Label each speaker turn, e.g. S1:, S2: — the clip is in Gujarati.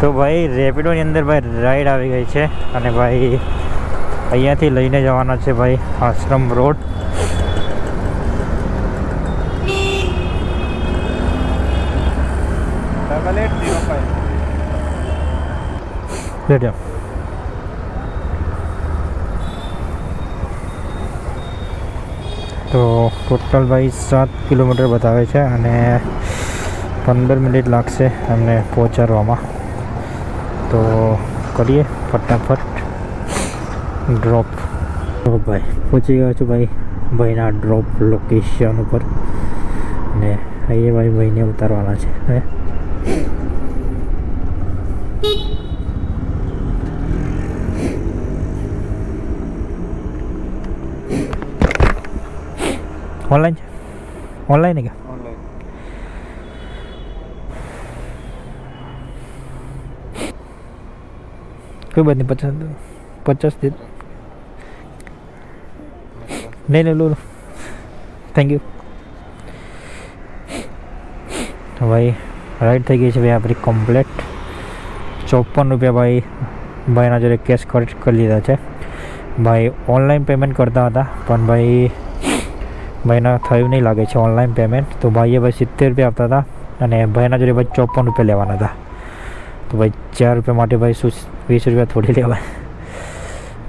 S1: તો ભાઈ રેપિડોની અંદર ભાઈ રાઈડ આવી ગઈ છે અને ભાઈ અહીંયાથી લઈને જવાના છે ભાઈ આશ્રમ રોડ. બેઠો તો ટોટલ ભાઈ 7 કિલોમીટર બતાવે છે અને 15 મિનિટ લાગશે અમને પહોંચાડવામાં. તો કરીએ ફટાફટ ડ્રોપ. તો ભાઈ પહોંચી ગયો છું ભાઈના ડ્રોપ લોકેશન ઉપર ને અહીંયા ભાઈને ઉતારવાના છે. હવે ઓનલાઈન છે? ઓનલાઈન કે કોઈ બાત નહીં. 50 દે નહીં લો. Thank you. ભાઈ રાઈડ થઈ ગઈ છે ભાઈ આપણી કમ્પ્લેટ. 54 રૂપિયા ભાઈના જોડે કેશ કરી લીધા છે. ભાઈ ઓનલાઈન પેમેન્ટ કરતા હતા પણ ભાઈના થયું નહીં લાગે છે ઓનલાઈન પેમેન્ટ. તો ભાઈએ ભાઈ 70 રૂપિયા આપતા હતા અને ભાઈના જોડે ભાઈ 54 રૂપિયા લેવાના હતા. તો ભાઈ 4 રૂપિયા માટે ભાઈ શું 20 રૂપિયા થોડી લેવાય.